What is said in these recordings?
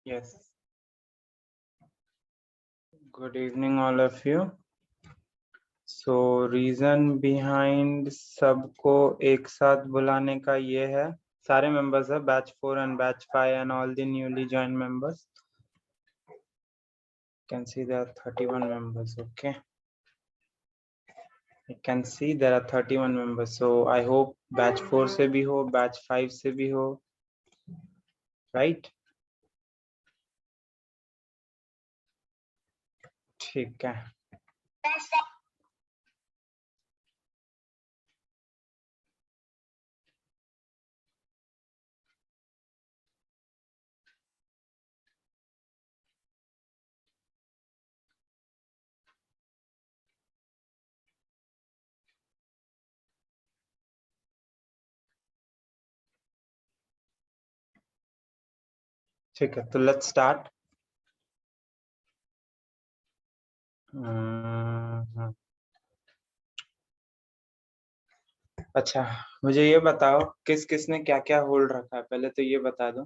Yes. Good evening, all of you. So reason behind सबको एक साथ बुलाने का ये है, सारे members है batch 4 and batch 5 and all the newly joined members. You can see there are 31 members. Okay. You can see there are 31 members. So I hope batch 4 से भी हो, batch 5 से भी हो, right? ठीक है. ठीक है, तो let's start. अच्छा, मुझे ये बताओ किस किसने क्या क्या होल्ड रखा है, पहले तो ये बता दो.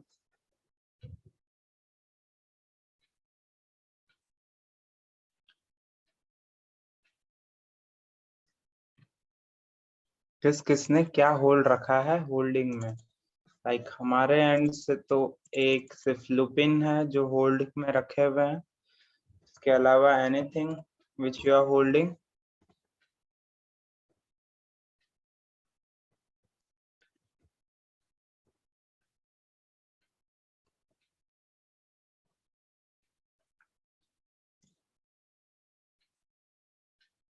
किस किसने क्या होल्ड रखा है होल्डिंग में. लाइक हमारे एंड से तो एक सिर्फ लुपिन है जो होल्ड में रखे हुए हैं. इसके अलावा anything which you are holding.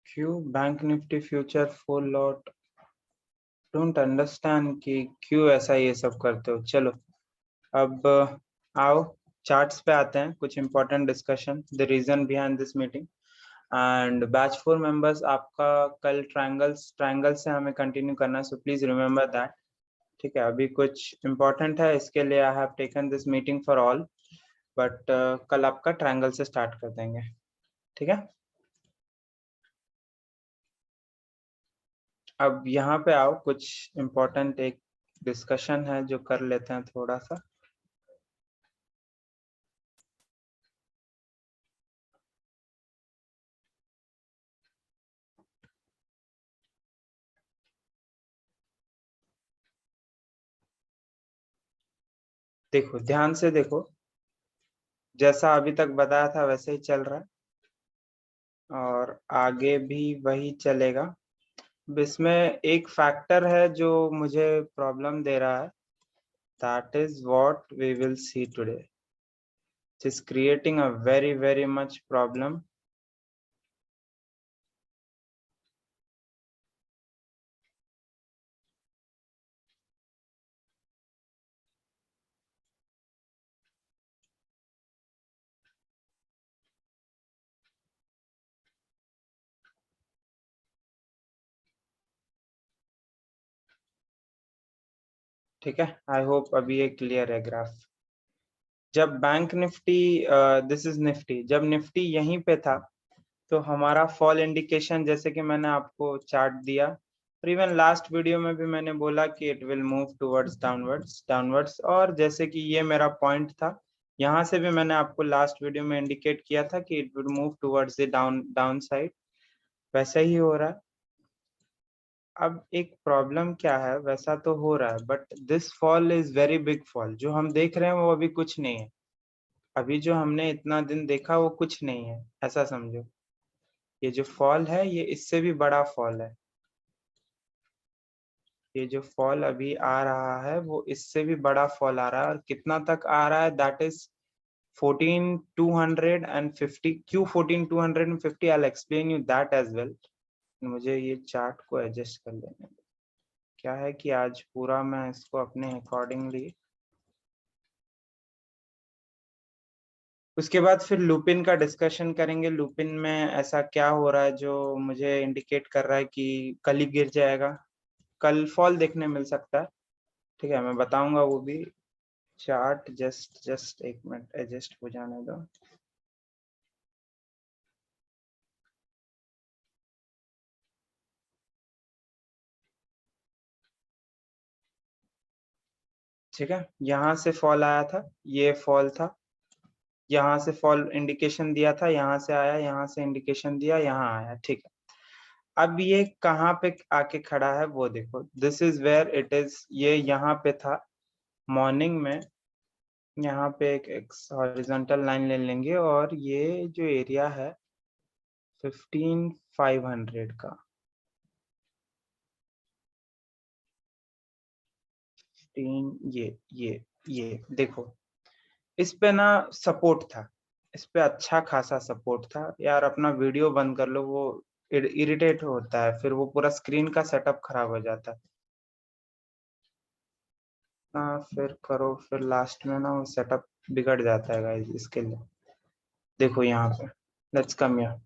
क्यों bank Nifty future full lot. Don't understand कि क्यों ऐसा ये सब करते हो. चलो अब आओ चार्ट्स पे आते हैं. कुछ important discussion the reason behind this meeting and batch 4 members आपका कल ट्रायंगल से हमें कंटिन्यू करना है. So please remember that. ठीक है, अभी कुछ इंपॉर्टेंट है इसके लिए I have taken this meeting for all. But कल आपका ट्रायंगल से स्टार्ट कर देंगे. ठीक है, अब यहाँ पे आओ. कुछ इंपॉर्टेंट एक डिस्कशन है जो कर लेते हैं थोड़ा सा. देखो ध्यान से देखो, जैसा अभी तक बताया था वैसे ही चल रहा है और आगे भी वही चलेगा. इसमें एक फैक्टर है जो मुझे प्रॉब्लम दे रहा है. That is what we will see today. It is creating a very much problem. ठीक है, आई होप अभी ये क्लियर है ग्राफ. जब bank Nifty this is Nifty, जब निफ्टी यहीं पे था तो हमारा फॉल इंडिकेशन, जैसे कि मैंने आपको चार्ट दिया और इवन लास्ट वीडियो में भी मैंने बोला कि it will move towards downwards. और जैसे कि ये मेरा पॉइंट था, यहाँ से भी मैंने आपको लास्ट वीडियो में इंडिकेट किया था कि it will move towards the down side. वैसा ही हो रहा है. अब एक प्रॉब्लम क्या है, वैसा तो हो रहा है but this fall is very big fall. जो हम देख रहे हैं वो अभी कुछ नहीं है. अभी जो हमने इतना दिन देखा वो कुछ नहीं है, ऐसा समझो. ये जो फॉल है ये इससे भी बड़ा फॉल है. ये जो फॉल अभी आ रहा है वो इससे भी बड़ा फॉल आ रहा है. और कितना तक आ रहा है, दैट इज 14,250. क्यों 14,250, I will explain you that as well. मुझे ये चार्ट को एडजस्ट कर लेने दो. क्या है कि आज पूरा मैं इसको अपने अकॉर्डिंगली, उसके बाद फिर लूपिन का डिस्कशन करेंगे. लूपिन में ऐसा क्या हो रहा है जो मुझे इंडिकेट कर रहा है कि कल ही गिर जाएगा, कल फॉल देखने मिल सकता है. ठीक है, मैं बताऊंगा वो भी. चार्ट जस्ट एक मिनट एडजस्ट हो जाने दो. ठीक है, यहाँ से फॉल आया था, ये फॉल था. यहाँ से फॉल इंडिकेशन दिया था, यहाँ से आया, यहाँ से इंडिकेशन दिया, यहाँ आया, ठीक है। अब ये कहाँ पे आके खड़ा है वो देखो, this is where it is, ये यहाँ पे था मॉर्निंग में। यहाँ पे एक हॉरिजॉन्टल लाइन ले लेंगे और ये जो एरिया है 15500 का, 15 ये देखो, इस पे ना सपोर्ट था, इस पे अच्छा खासा सपोर्ट था यार। अपना वीडियो बंद कर लो, वो इरिटेट होता है, फिर वो पूरा स्क्रीन का सेटअप खराब हो जाता है। फिर करो, फिर लास्ट में ना वो सेटअप बिगड़ जाता है गाइस, इसके लिए देखो यहाँ पे, लेट्स कम हियर।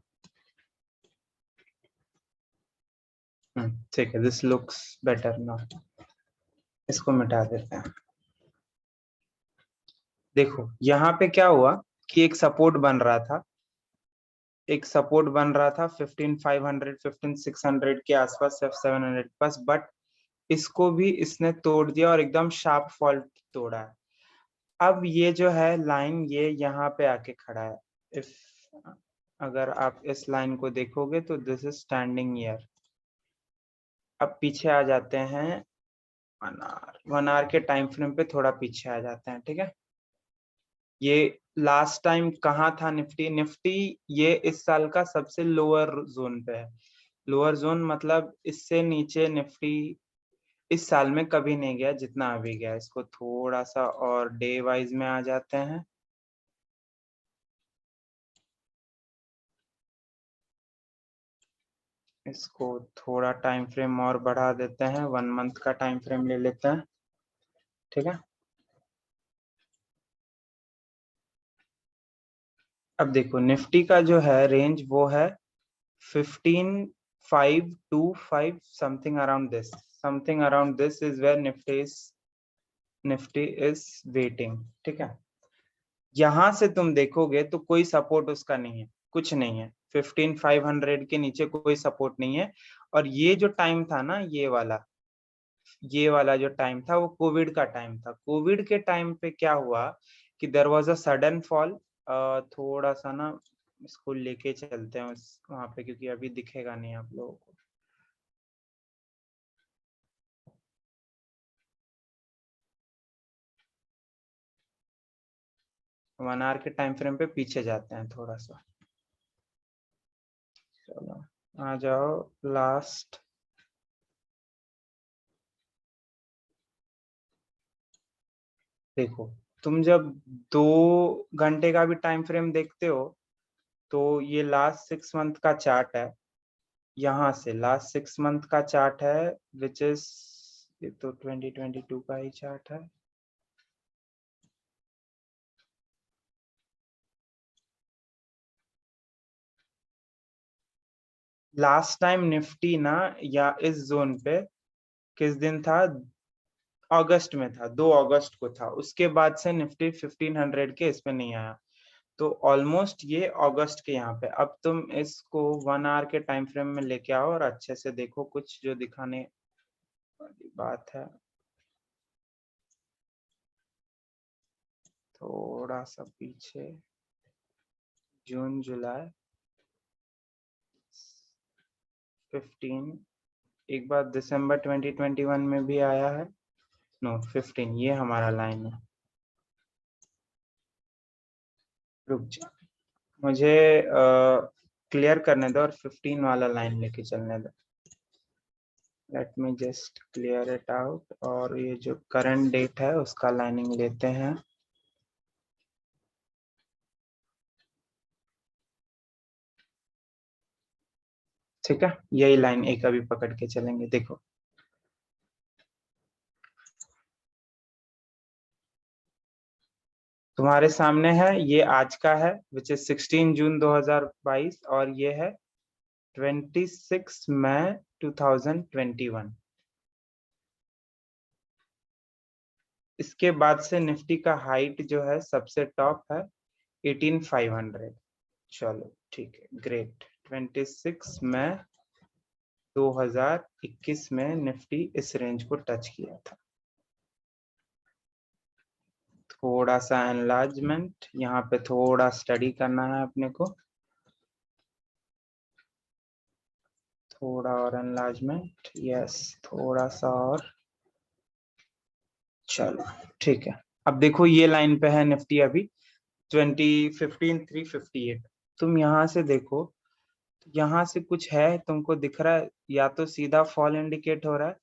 ठीक है, दिस लुक्स बेटर ना, इसको मिटा देते हैं। देखो यहाँ पे क्या हुआ कि एक सपोर्ट बन रहा था, एक सपोर्ट बन रहा था 15500 15600 के आसपास, 700 के पास, बट इसको भी इसने तोड़ दिया और एकदम शार्प फॉल्ट तोड़ा है। अब ये जो है लाइन, ये यहाँ पे आके खड़ा है। इफ अगर आप इस लाइन को देखोगे तो दिस इज स्टैंडिंग ईयर। अब पीछे आ जाते हैं 1 आवर के टाइम फ्रेम पे, थोड़ा पीछे आ जाते हैं, ठीक है। ये लास्ट टाइम कहाँ था निफ्टी, निफ्टी ये इस साल का सबसे लोअर जोन पे है। लोअर जोन मतलब इससे नीचे निफ्टी इस साल में कभी नहीं गया जितना अभी गया। इसको थोड़ा सा और डे वाइज में आ जाते हैं, इसको थोड़ा टाइम फ्रेम और बढ़ा देते हैं, 1 मंथ का टाइम फ्रेम ले लेते हैं, ठीक है। अब देखो निफ्टी का जो है रेंज वो है 15525, something around this is where Nifty is waiting, ठीक है। यहां से तुम देखोगे तो कोई सपोर्ट उसका नहीं है, कुछ नहीं है, 15500 के नीचे कोई सपोर्ट नहीं है। और ये जो टाइम था ना, ये वाला जो टाइम था वो कोविड का टाइम था। कोविड के टाइम पे क्या हुआ कि there was a sudden fall. थोड़ा सा ना इसको लेके चलते हैं उस वहां पे, क्योंकि अभी दिखेगा नहीं आप लोगों को। 1 आवर के टाइम फ्रेम पे पीछे जाते हैं थोड़ा सा, चलो आ जाओ लास्ट। देखो तुम जब 2 घंटे का भी टाइम फ्रेम देखते हो तो ये लास्ट 6 मंथ का चार्ट है, यहाँ से लास्ट 6 मंथ का चार्ट है, विच इज, ये तो 2022 का ही चार्ट है। लास्ट टाइम निफ्टी ना या इस जोन पे किस दिन था, अगस्त में था, 2 अगस्त को था। उसके बाद से निफ्टी 1500 के इसमें नहीं आया, तो ऑलमोस्ट ये अगस्त के यहाँ पे। अब तुम इसको 1 आवर के टाइम फ्रेम में लेके आओ और अच्छे से देखो कुछ जो दिखाने वाली बात है। थोड़ा सा पीछे, जून जुलाई 15, एक बार दिसंबर 2021 में भी आया है, नो 15, ये हमारा लाइन है। रुक जा, मुझे क्लियर करने दो और 15 वाला लाइन लेके चलने दो। Let me just clear it out, और ये जो करंट डेट है उसका लाइनिंग लेते हैं। ठीक है, यही लाइन एक अभी पकड़ के चलेंगे। देखो तुम्हारे सामने है, ये आज का है विच इज 16 जून 2022, और ये है 26 मई 2021। इसके बाद से निफ्टी का हाइट जो है सबसे टॉप है 18500। चलो ठीक है, ग्रेट। 26 मई 2021 में निफ्टी इस रेंज को टच किया था। थोड़ा सा एनलार्जमेंट, यहाँ पे थोड़ा स्टडी करना है अपने को, थोड़ा और एनलार्जमेंट, यस थोड़ा सा और, चलो ठीक है। अब देखो ये लाइन पे है निफ्टी अभी 2015,358। तुम यहाँ से देखो, यहाँ से कुछ है तुमको दिख रहा है, या तो सीधा फॉल इंडिकेट हो रहा है,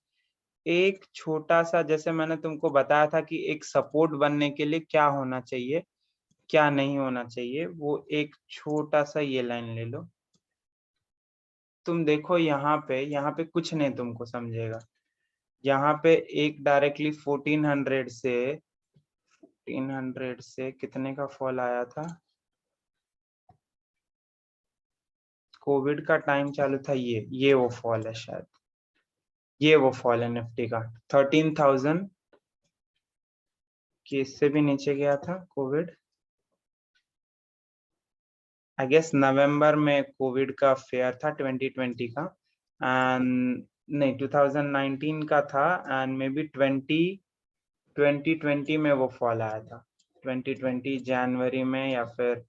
एक छोटा सा, जैसे मैंने तुमको बताया था कि एक सपोर्ट बनने के लिए क्या होना चाहिए क्या नहीं होना चाहिए, वो एक छोटा सा ये लाइन ले लो। तुम देखो यहाँ पे कुछ नहीं तुमको समझेगा। यहाँ पे एक डायरेक्टली 1400 से कितने का फॉल आया था, कोविड का टाइम चालू था, ये वो फॉल है शायद, ये वो फॉल है निफ्टी का 13,000 कि इससे भी नीचे गया था कोविड। आई गेस नवंबर में कोविड का फेयर था 2020 का, एंड नहीं 2019 का था, एंड मे बी 2020 में वो फॉल आया था, 2020 जनवरी में, या फिर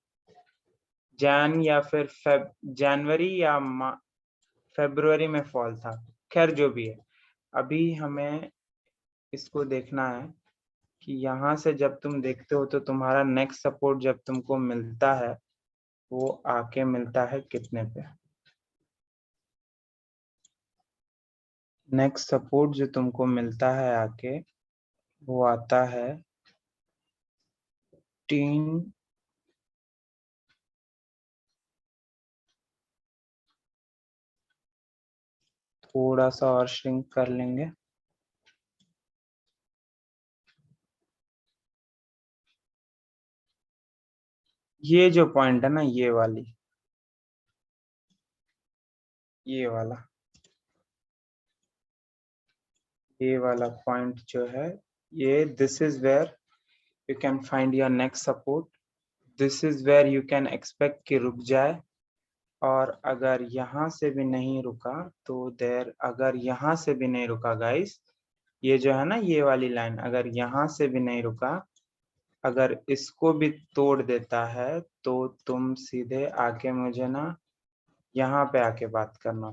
जनवरी या फरवरी में फॉल था। खैर जो भी है, अभी हमें इसको देखना है कि यहाँ से जब तुम देखते हो तो तुम्हारा नेक्स्ट सपोर्ट जब तुमको मिलता है वो आके मिलता है कितने पे। नेक्स्ट सपोर्ट जो तुमको मिलता है आके वो आता है 3, थोड़ा सा और श्रिंक कर लेंगे, ये जो पॉइंट है ना ये वाला ये वाला पॉइंट जो है, ये this is where you can find your next support, this is where you can expect कि रुक जाए। और अगर यहाँ से भी नहीं रुका तो अगर यहाँ से भी नहीं रुका गाइस, ये जो है ना ये वाली लाइन, अगर यहाँ से भी नहीं रुका, अगर इसको भी तोड़ देता है तो तुम सीधे आके मुझे ना यहाँ पे आके बात करना,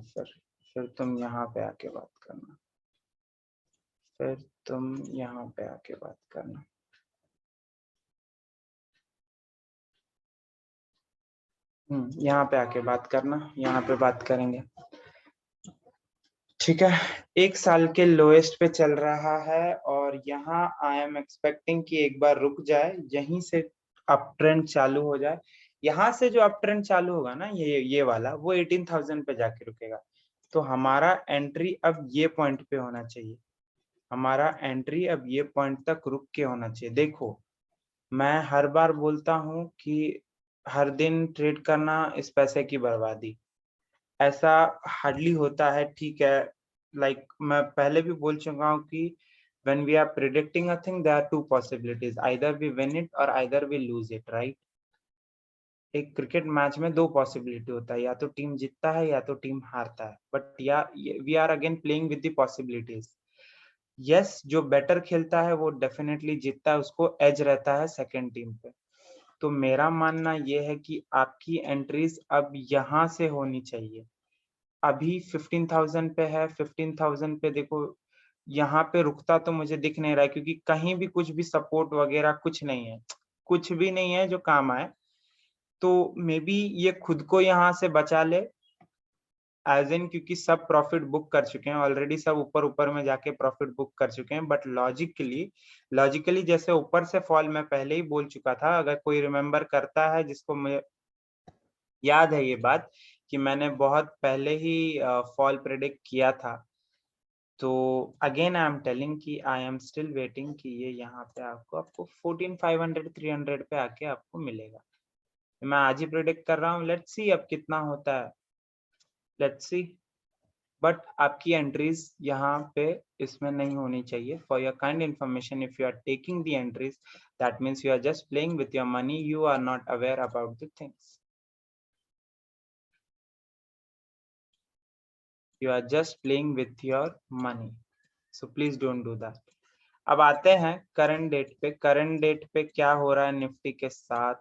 फिर तुम यहाँ पे आके बात करना, फिर तुम यहाँ पे आके बात करना। यहाँ पे आके बात करना, यहाँ पे बात करेंगे, ठीक है। एक साल के लोएस्ट पे चल रहा है, और यहाँ आई एम एक्सपेक्टिंग कि एक बार रुक जाए, यहीं से अप ट्रेंड चालू हो जाए। यहाँ से जो अप ट्रेंड चालू होगा ना ये वाला, वो 18,000 पे जाके रुकेगा। तो हमारा एंट्री अब ये पॉइंट पे होना चाहिए, हमारा एंट्री अब ये पॉइंट तक रुक के होना चाहिए। देखो मैं हर बार बोलता हूँ कि हर दिन ट्रेड करना इस पैसे की बर्बादी, ऐसा हार्डली होता है, ठीक है। मैं पहले भी बोल चुका हूँ कि when we are predicting a thing there are two possibilities, either we win it or either we lose it, right? एक क्रिकेट मैच में दो पॉसिबिलिटी होता है, या तो टीम जीतता है या तो टीम हारता है, but yeah we are again playing with the possibilities. Yes, जो बेटर खेलता है वो डेफिनेटली जीतता है, उसको एज रहता है सेकंड टीम पे। तो मेरा मानना ये है कि आपकी एंट्रीज अब यहाँ से होनी चाहिए। अभी 15,000 पे है, 15,000 पे देखो, यहाँ पे रुकता तो मुझे दिख नहीं रहा है, क्योंकि कहीं भी कुछ भी सपोर्ट वगैरह कुछ नहीं है, कुछ भी नहीं है जो काम आए। तो मे बी ये खुद को यहाँ से बचा ले, एज इन, क्योंकि सब प्रॉफिट बुक कर चुके हैं ऑलरेडी, सब ऊपर ऊपर में जाके प्रॉफिट बुक कर चुके हैं। बट लॉजिकली जैसे ऊपर से फॉल मैं पहले ही बोल चुका था, अगर कोई रिमेम्बर करता है, जिसको मुझे याद है ये बात, कि मैंने बहुत पहले ही फॉल प्रेडिक्ट किया था। तो अगेन आई एम टेलिंग कि आई एम स्टिल वेटिंग कि ये यहाँ पे आपको 14,500 300 पे आके आपको मिलेगा। मैं आज ही प्रेडिक्ट कर रहा हूँ, लेट्स सी अब कितना होता है, लेट्स सी। बट आपकी एंट्रीज यहाँ पे इसमें नहीं होनी चाहिए। For your kind information, if you are taking the entries, that means you are just playing with your money, you are not aware about the things, you are just playing with your money, so please don't do that. अब आते हैं current date पे। Current date पे क्या हो रहा है Nifty के साथ?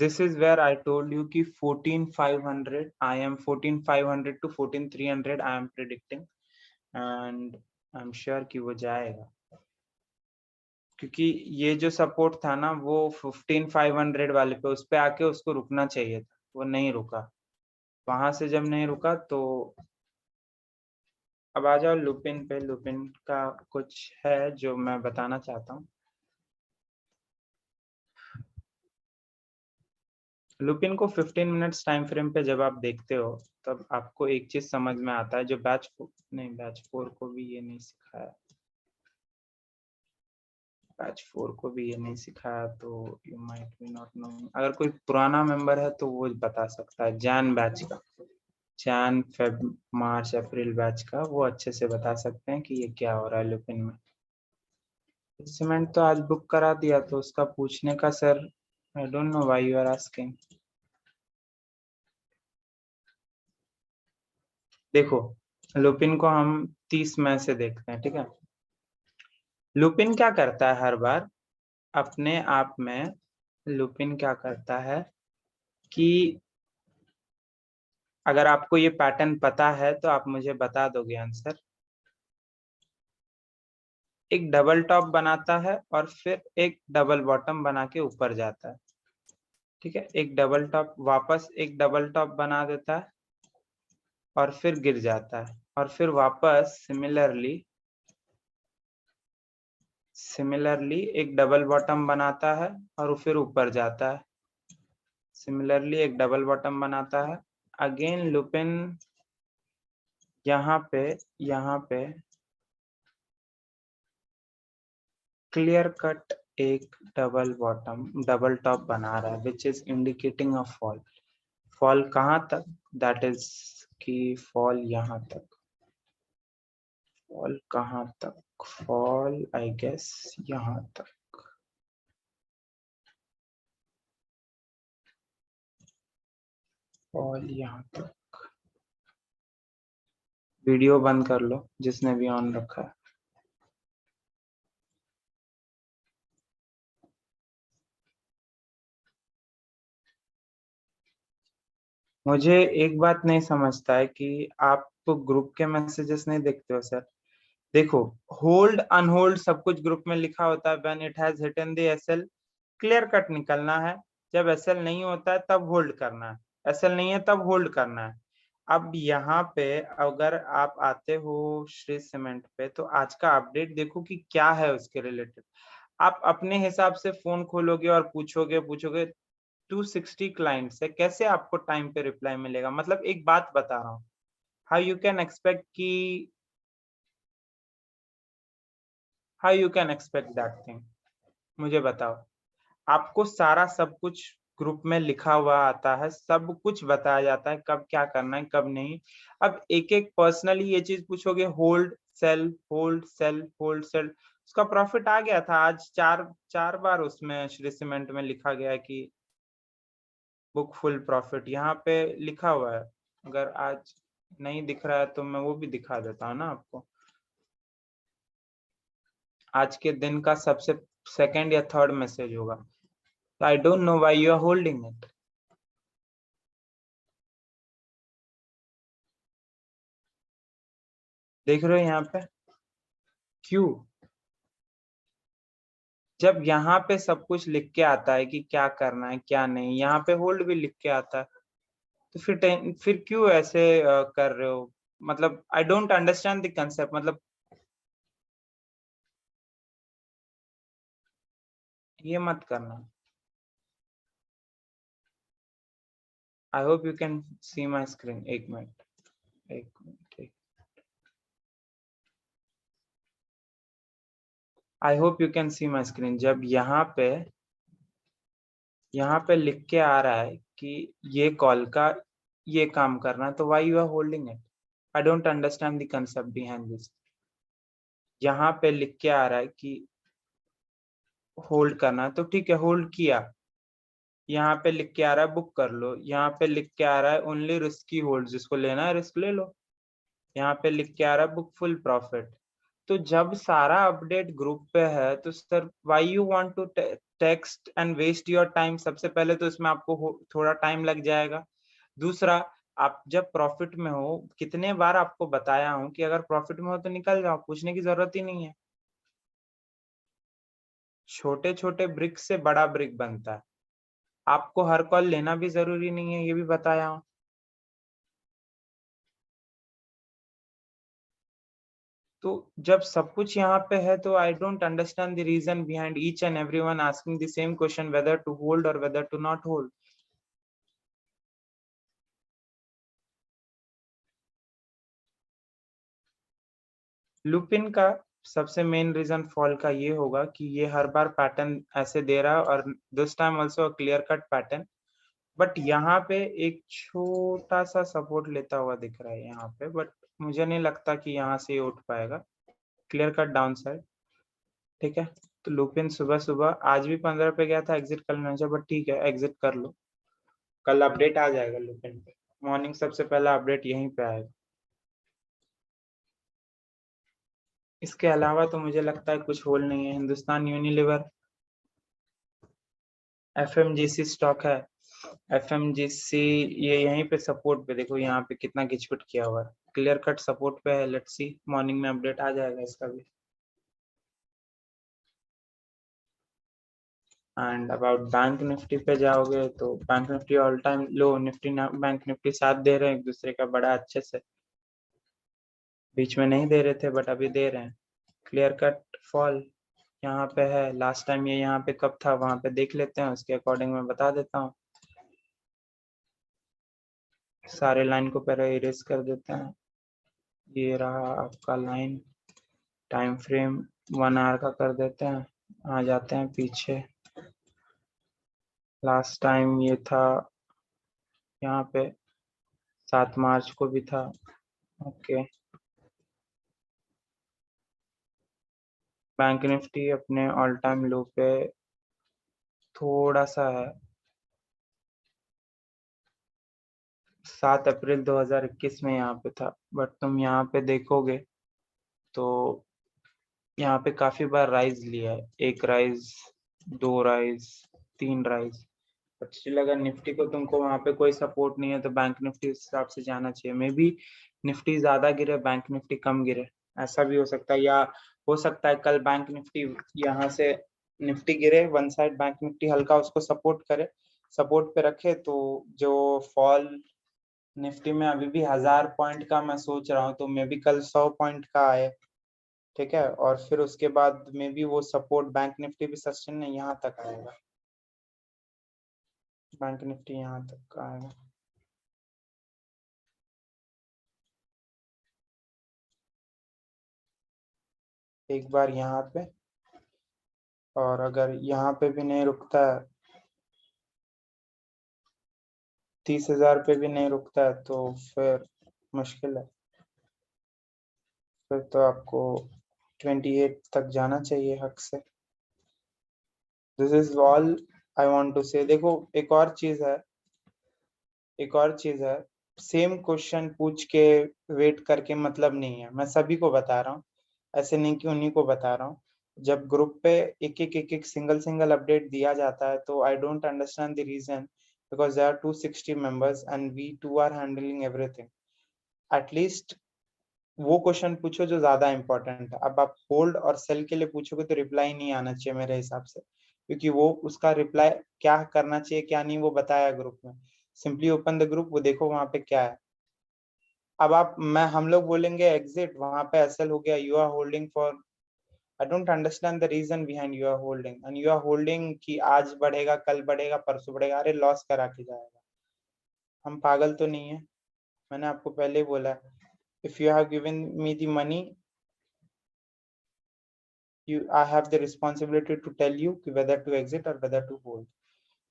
This is where I told you कि 14,500 I am 14,500 to 14,300 I am predicting and I'm sure कि वो जाएगा, क्योंकि ये जो सपोर्ट था ना वो 15,500 वाले पे, उस पे आके उसको रुकना चाहिए था, वो नहीं रुका। वहां से जब नहीं रुका तो अब आ जाओ लुपिन पे। लुपिन का कुछ है जो मैं बताना चाहता हूँ। लुपिन को 15 मिनट्स टाइम फ्रेम पे जब आप देखते हो तब आपको एक चीज समझ में आता है, जो बैच नहीं, बैच 4 को भी ये नहीं सिखाया, बैच 4 को भी ये नहीं सिखाया, तो you might be not knowing. अगर कोई पुराना मेंबर है तो वो बता सकता है, जैन बैच का, जैन फेब मार्च अप्रैल बैच का, वो अच्छे से बता सकते हैं कि ये क्या हो रहा है लुपिन में। सीमेंट तो आज बुक करा दिया, तो उसका पूछने का sir, I don't know why you are asking. देखो लुपिन को हम 30 मई से देखते हैं, ठीक है। लुपिन क्या करता है हर बार अपने आप में, लुपिन क्या करता है कि अगर आपको ये पैटर्न पता है तो आप मुझे बता दोगे आंसर। एक डबल टॉप बनाता है और फिर एक डबल बॉटम बना के ऊपर जाता है, ठीक है। एक डबल टॉप, वापस एक डबल टॉप बना देता है और फिर गिर जाता है, और फिर वापस सिमिलरली एक डबल बॉटम बनाता है और फिर ऊपर जाता है। सिमिलरली एक डबल बॉटम बनाता है, अगेन लुपिन यहाँ पे क्लियर कट एक डबल बॉटम डबल टॉप बना रहा है, which is indicating a fall. Fall कहाँ तक? दैट इज कि फॉल यहाँ तक। फॉल कहाँ तक? फॉल आई गेस यहाँ तक। फॉल यहाँ तक। वीडियो बंद कर लो जिसने भी ऑन रखा है। मुझे एक बात नहीं समझता है कि आप तो ग्रुप के मैसेजेस नहीं देखते हो सर। देखो, होल्ड अनहोल्ड सब कुछ ग्रुप में लिखा होता है। When it has hit the SL, clear cut निकलना है। जब एसएल नहीं होता है तब होल्ड करना है, एसएल नहीं है तब होल्ड करना है। अब यहाँ पे अगर आप आते हो श्री सीमेंट पे, तो आज का अपडेट देखो कि क्या है उसके रिलेटेड। आप अपने हिसाब से फोन खोलोगे और पूछोगे पूछोगे 260 क्लाइंट से, कैसे आपको टाइम पे रिप्लाई मिलेगा? मतलब एक बात बता रहा हूँ, हाउ यू कैन एक्सपेक्ट कि how you can expect that thing? मुझे बताओ। आपको सारा सब कुछ ग्रुप में लिखा हुआ आता है, सब कुछ बताया जाता है कब क्या करना है कब नहीं। अब एक एक पर्सनली ये चीज पूछोगे, hold sell hold sell hold sell. उसका प्रॉफिट आ गया था आज, चार चार बार उसमें श्री सीमेंट में लिखा गया है कि बुक फुल प्रॉफिट, यहाँ पे लिखा हुआ है। अगर आज नहीं दिख रहा है तो मैं वो भी दिखा देता हूँ ना आपको। आज के दिन का सबसे सेकंड या थर्ड मैसेज होगा। I don't know why you are holding it. देख रहे हो यहाँ पे क्यों? जब यहाँ पे सब कुछ लिख के आता है कि क्या करना है क्या नहीं, यहाँ पे होल्ड भी लिख के आता है, तो फिर क्यों ऐसे कर रहे हो? मतलब आई डोंट अंडरस्टैंड द कंसेप्ट। मतलब ये मत करना। I hope you can see my screen. एक मिनट, एक minute. I hope you can see my screen. जब यहाँ पे लिख के आ रहा है कि ये कॉल का ये काम करना है, तो why you are holding it? I don't understand the concept behind this. यहाँ पे लिख के आ रहा है कि होल्ड करना है, तो ठीक है, होल्ड किया। यहाँ पे लिख के आ रहा है बुक कर लो, यहाँ पे लिख के आ रहा है ओनली रिस्की होल्ड, जिसको लेना है रिस्क ले लो। यहाँ पे लिख के आ रहा है बुक फुल प्रॉफिट। तो जब सारा अपडेट ग्रुप पे है तो sir why you want to text and waste your time? सबसे पहले तो इसमें आपको थोड़ा टाइम लग जाएगा। दूसरा, आप जब प्रॉफिट में हो, कितने बार आपको बताया हूं कि अगर प्रॉफिट में हो तो निकल जाओ, पूछने की जरूरत ही नहीं है। छोटे छोटे ब्रिक से बड़ा ब्रिक बनता है। आपको हर कॉल लेना भी जरूरी नहीं है, ये भी बताया हूं। तो जब सब कुछ यहाँ पे है तो I don't understand the reason behind each and everyone asking the same question whether to hold और whether to not hold. Lupin का सबसे मेन रीजन फॉल का ये होगा कि ये हर बार पैटर्न ऐसे दे रहा है और this time also clear cut pattern. But यहाँ पे एक छोटा सा सपोर्ट लेता हुआ दिख रहा है यहाँ पे, बट मुझे नहीं लगता कि यहाँ से ये उठ पाएगा। Clear cut down side. ठीक है, तो लुपिन सुबह सुबह आज भी 15 पे गया था, एग्जिट कर लेना चाहिए, बट ठीक है एग्जिट कर लो। कल अपडेट आ जाएगा लुपिन पे, मॉर्निंग सबसे पहला अपडेट यहीं पे आएगा। इसके अलावा तो मुझे लगता है कुछ होल नहीं है। हिंदुस्तान यूनिलीवर एफएमजीसी स्टॉक है। एफएमजीसी ये यहीं पे सपोर्ट पे, देखो यहाँ पे कितना घिचपिट किया हुआ है, क्लियर कट सपोर्ट पे है। लेट्स सी मॉर्निंग में अपडेट आ जाएगा इसका भी। एंड अबाउट बैंक निफ्टी पे जाओगे तो बैंक निफ्टी ऑल टाइम लो, निफ्टी बैंक निफ्टी साथ दे रहे हैं एक दूसरे का बड़ा अच्छे से। बीच में नहीं दे रहे थे बट अभी दे रहे हैं। क्लियर कट फॉल यहाँ पे है। लास्ट टाइम ये यहाँ पे कब था वहां पे देख लेते हैं, उसके अकॉर्डिंग मैं बता देता हूँ। सारे लाइन को पहले इरेज कर देते हैं। ये रहा आपका लाइन। टाइम फ्रेम 1 आवर का कर देते हैं। आ जाते हैं पीछे। लास्ट टाइम ये था यहाँ पे 7 मार्च को भी था। ओके, बैंक निफ्टी अपने ऑल टाइम लो पे थोड़ा सा है। 7 अप्रैल 2021 में यहाँ पे था, बट तुम यहाँ पे देखोगे तो यहाँ पे काफी बार राइज लिया है। एक rise, 2 rise, 3 rise. But still अगर निफ्टी को तुमको वहां पे कोई सपोर्ट नहीं है तो बैंक निफ्टी उस हिसाब से जाना चाहिए। मे बी निफ्टी ज्यादा गिरे, बैंक निफ्टी कम गिरे, ऐसा भी हो सकता है। या हो सकता है कल बैंक निफ्टी यहाँ से निफ्टी गिरे वन साइड, बैंक निफ्टी हल्का उसको सपोर्ट करे, सपोर्ट पे रखे, तो जो फॉल निफ्टी में अभी भी 1000 पॉइंट का मैं सोच रहा हूँ, तो मे बी कल 100 पॉइंट का आए। ठीक है, और फिर उसके बाद में भी वो सपोर्ट बैंक निफ्टी भी सस्टेन यहाँ तक आएगा। बैंक निफ्टी यहाँ तक आएगा। एक बार यहाँ पे, और अगर यहाँ पे भी नहीं रुकता है, 30,000 पे भी नहीं रुकता है, तो फिर मुश्किल है। फिर तो आपको 28 तक जाना चाहिए हक से। This is all I want to say. देखो एक और चीज है, एक और चीज है, सेम क्वेश्चन पूछ के वेट करके मतलब नहीं है। मैं सभी को बता रहा हूँ, ऐसे नहीं कि उन्हीं को बता रहा हूँ। जब ग्रुप पे एक एक सिंगल सिंगल अपडेट दिया जाता है तो I don't understand the reason, because there are 260 members and we too are handling everything. At least वो क्वेश्चन पूछो जो ज्यादा इंपॉर्टेंट है। अब आप होल्ड और सेल के लिए पूछोगे तो रिप्लाई नहीं आना चाहिए मेरे हिसाब से, क्योंकि वो उसका रिप्लाई क्या करना चाहिए क्या नहीं वो बताया ग्रुप में। सिंपली ओपन द ग्रुप, वो देखो वहां पे क्या है। अब आप मैं हम लोग बोलेंगे एग्जिट, वहां पे एसएल हो गया, you are holding for. I don't understand the reason behind you are holding, and you are holding कि आज बढ़ेगा, कल बढ़ेगा, परसों बढ़ेगा। अरे लॉस करा के जाएगा। हम पागल तो नहीं है। मैंने आपको पहले ही बोला, if you have given me the money, you I have the responsibility to tell you कि whether to exit or whether to hold.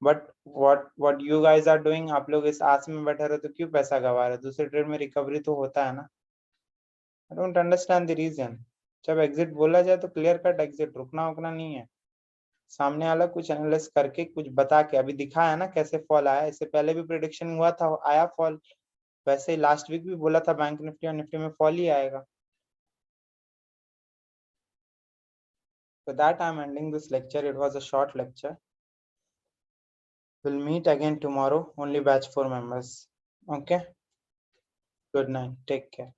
But what you guys are doing, आप लोग इस आस में बैठे रहे तो क्यों पैसा गवा रहे? दूसरे ट्रेड में रिकवरी तो होता है ना। I don't understand the reason। जब एग्जिट बोला जाए तो क्लियर कट एग्जिट, रुकना उकना नहीं है। सामने वाला कुछ एनालिस करके कुछ बता के अभी दिखाया ना कैसे फॉल आया, इससे पहले भी प्रेडिक्शन हुआ था आया फॉल, वैसे ही लास्ट वीक भी बोला था बैंक निफ्टी और निफ्टी में फॉल ही आएगा. So that I'm ending this lecture. It was a short lecture. We'll meet again tomorrow, only batch 4 members. Okay. Good night. Take care.